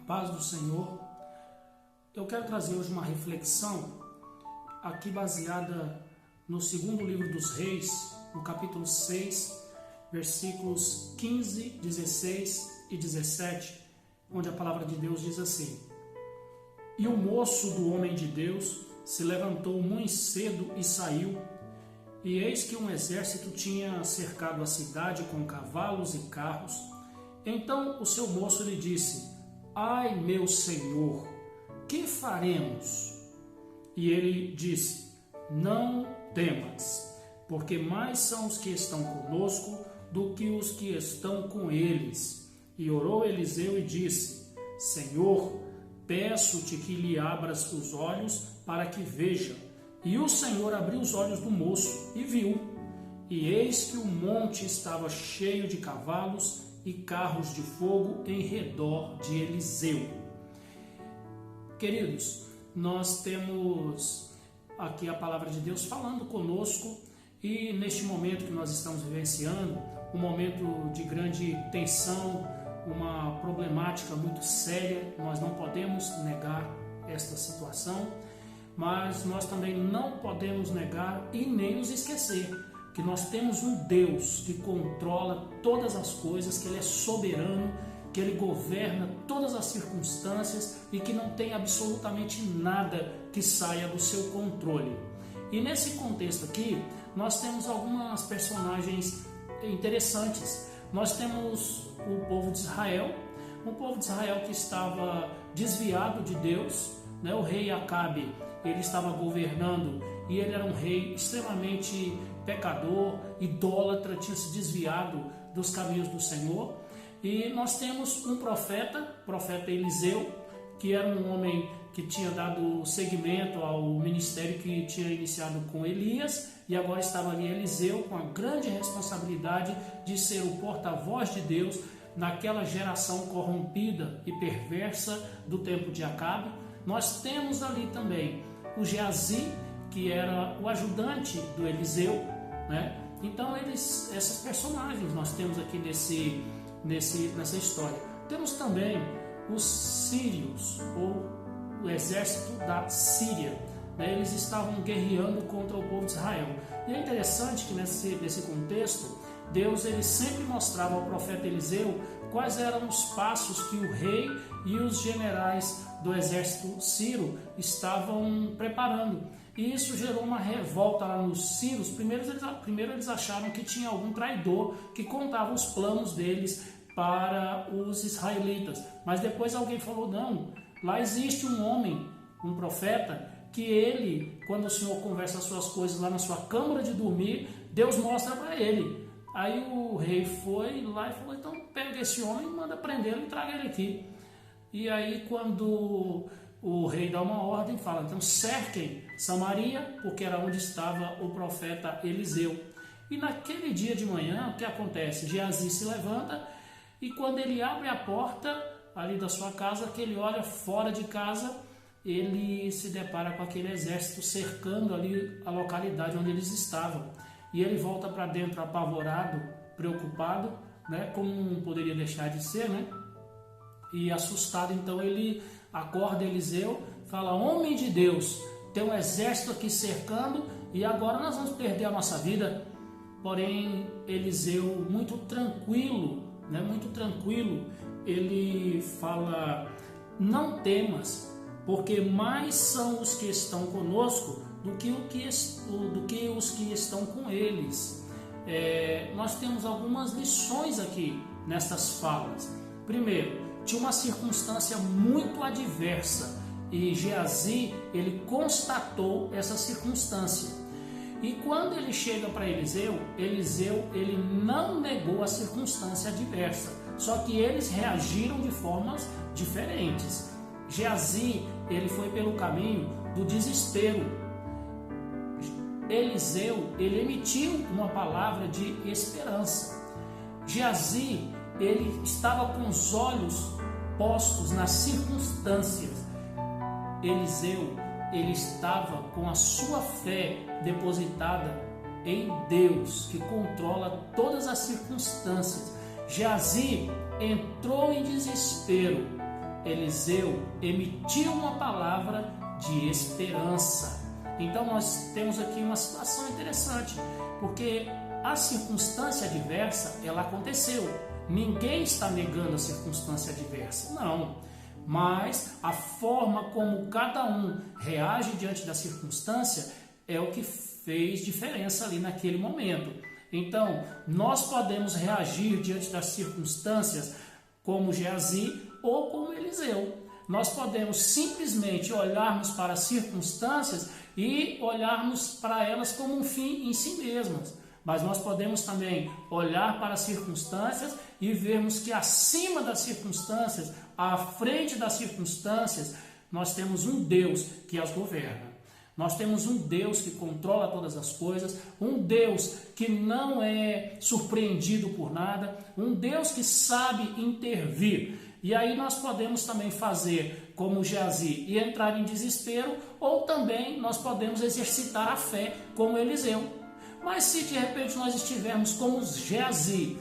paz do Senhor. Eu quero trazer hoje uma reflexão aqui baseada no segundo livro dos Reis, no capítulo 6, versículos 15, 16 e 17, onde a palavra de Deus diz assim: E o moço do homem de Deus se levantou muito cedo e saiu, e eis que um exército tinha cercado a cidade com cavalos e carros. Então o seu moço lhe disse: Ai, meu senhor, que faremos? E ele disse: Não temas, porque mais são os que estão conosco do que os que estão com eles. E orou Eliseu e disse: Senhor, peço-te que lhe abras os olhos para que veja. E o Senhor abriu os olhos do moço e viu. E eis que o monte estava cheio de cavalos e carros de fogo em redor de Eliseu. Queridos, nós temos aqui a palavra de Deus falando conosco, e neste momento que nós estamos vivenciando, um momento de grande tensão, uma problemática muito séria, nós não podemos negar esta situação, mas nós também não podemos negar e nem nos esquecer que nós temos um Deus que controla todas as coisas, que Ele é soberano, que Ele governa todas as circunstâncias e que não tem absolutamente nada que saia do seu controle. E nesse contexto aqui, nós temos algumas personagens interessantes. Nós temos o povo de Israel, um povo de Israel que estava desviado de Deus, né? O rei Acabe, ele estava governando e ele era um rei extremamente pecador, idólatra, tinha se desviado dos caminhos do Senhor. E nós temos um profeta Eliseu, que era um homem que tinha dado seguimento ao ministério que tinha iniciado com Elias, e agora estava ali Eliseu com a grande responsabilidade de ser o porta-voz de Deus naquela geração corrompida e perversa do tempo de Acabe. Nós temos ali também o Geazi, que era o ajudante do Eliseu, né? Então esses personagens nós temos aqui nessa história. Temos também os sírios, ou o exército da Síria, né? Eles estavam guerreando contra o povo de Israel. E é interessante que nesse contexto, Deus ele sempre mostrava ao profeta Eliseu quais eram os passos que o rei e os generais do exército sírio estavam preparando. E isso gerou uma revolta lá nos sírios. Primeiro eles acharam que tinha algum traidor que contava os planos deles para os israelitas. Mas depois alguém falou: não, lá existe um homem, um profeta, que ele, quando o Senhor conversa as suas coisas lá na sua câmara de dormir, Deus mostra para ele. Aí o rei foi lá e falou: então pega esse homem, manda prendê-lo e traga ele aqui. E aí quando o rei dá uma ordem, fala: então cerquem Samaria, porque era onde estava o profeta Eliseu. E naquele dia de manhã, o que acontece? Geazi se levanta, e quando ele abre a porta ali da sua casa, que ele olha fora de casa, ele se depara com aquele exército cercando ali a localidade onde eles estavam. E ele volta para dentro apavorado, preocupado, né? Como não poderia deixar de ser, né? E assustado, então ele acorda Eliseu, fala: homem de Deus, tem um exército aqui cercando e agora nós vamos perder a nossa vida. Porém, Eliseu, muito tranquilo, né? Muito tranquilo, ele fala: não temas, porque mais são os que estão conosco do que os que estão com eles. Nós temos algumas lições aqui nestas falas. Primeiro, tinha uma circunstância muito adversa e Geazi ele constatou essa circunstância. E quando ele chega para Eliseu ele não negou a circunstância adversa, só que eles reagiram de formas diferentes. Geazi ele foi pelo caminho do desespero. Eliseu ele emitiu uma palavra de esperança. Geazi ele estava com os olhos postos nas circunstâncias. Eliseu ele estava com a sua fé depositada em Deus, que controla todas as circunstâncias. Geazi entrou em desespero Eliseu emitiu uma palavra de esperança. Então nós temos aqui uma situação interessante, porque a circunstância adversa, ela aconteceu. Ninguém está negando a circunstância adversa, não. Mas a forma como cada um reage diante da circunstância é o que fez diferença ali naquele momento. Então, nós podemos reagir diante das circunstâncias como Geazi ou como Eliseu. Nós podemos simplesmente olharmos para as circunstâncias e olharmos para elas como um fim em si mesmas. Mas nós podemos também olhar para as circunstâncias e vermos que acima das circunstâncias, à frente das circunstâncias, nós temos um Deus que as governa. Nós temos um Deus que controla todas as coisas, um Deus que não é surpreendido por nada, um Deus que sabe intervir. E aí nós podemos também fazer como Geazi e entrar em desespero, ou também nós podemos exercitar a fé como Eliseu. Mas se de repente nós estivermos como Geazi,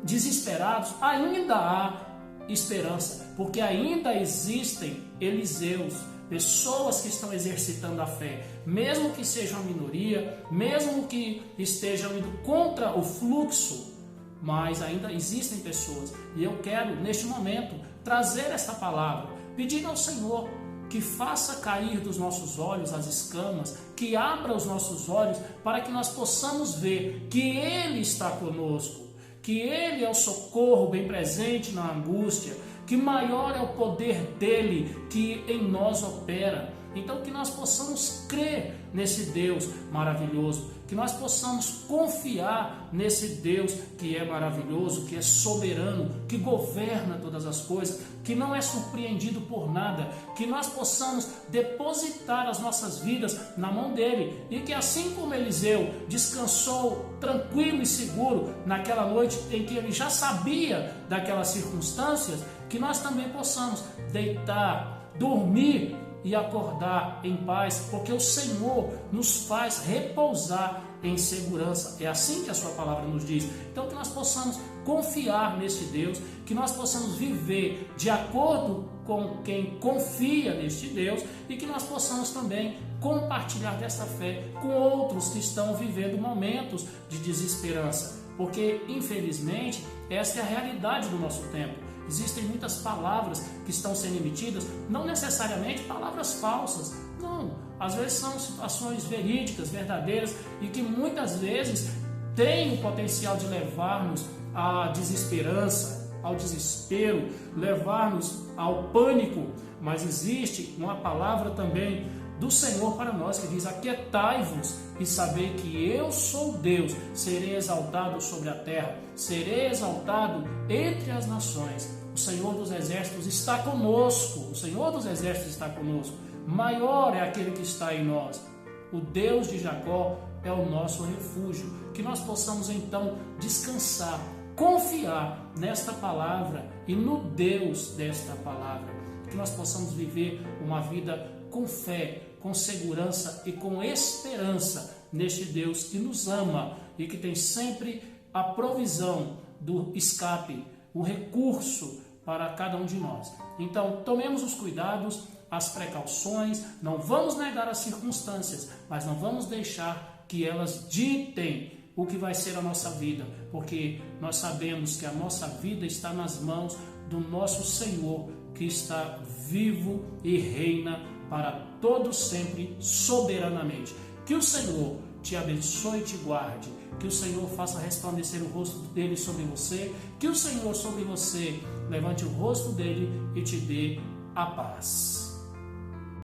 desesperados, ainda há esperança, porque ainda existem Eliseus, pessoas que estão exercitando a fé, mesmo que sejam a minoria, mesmo que estejam indo contra o fluxo, mas ainda existem pessoas. E eu quero, neste momento, trazer esta palavra, pedir ao Senhor que faça cair dos nossos olhos as escamas, que abra os nossos olhos para que nós possamos ver que Ele está conosco, que Ele é o socorro bem presente na angústia, que maior é o poder dEle que em nós opera. Então que nós possamos crer nesse Deus maravilhoso, que nós possamos confiar nesse Deus que é maravilhoso, que é soberano, que governa todas as coisas, que não é surpreendido por nada, que nós possamos depositar as nossas vidas na mão dele e que assim como Eliseu descansou tranquilo e seguro naquela noite em que ele já sabia daquelas circunstâncias, que nós também possamos deitar, dormir e acordar em paz, porque o Senhor nos faz repousar em segurança. É assim que a sua palavra nos diz. Então que nós possamos confiar neste Deus, que nós possamos viver de acordo com quem confia neste Deus e que nós possamos também compartilhar dessa fé com outros que estão vivendo momentos de desesperança, porque infelizmente essa é a realidade do nosso tempo. Existem muitas palavras que estão sendo emitidas, não necessariamente palavras falsas, não. Às vezes são situações verídicas, verdadeiras e que muitas vezes têm o potencial de levar-nos à desesperança, ao desespero, levar-nos ao pânico. Mas existe uma palavra também do Senhor para nós que diz: aquietai-vos e sabei que eu sou Deus, serei exaltado sobre a terra, serei exaltado entre as nações. O Senhor dos exércitos está conosco, o Senhor dos exércitos está conosco, maior é aquele que está em nós. O Deus de Jacó é o nosso refúgio. Que nós possamos então descansar, confiar nesta palavra e no Deus desta palavra. Que nós possamos viver uma vida com fé, com segurança e com esperança neste Deus que nos ama e que tem sempre a provisão do escape, o recurso para cada um de nós. Então, tomemos os cuidados, as precauções, não vamos negar as circunstâncias, mas não vamos deixar que elas ditem o que vai ser a nossa vida, porque nós sabemos que a nossa vida está nas mãos do nosso Senhor, que está vivo e reina para todo sempre soberanamente. Que o Senhor te abençoe e te guarde, que o Senhor faça resplandecer o rosto dele sobre você, que o Senhor sobre você levante o rosto dele e te dê a paz.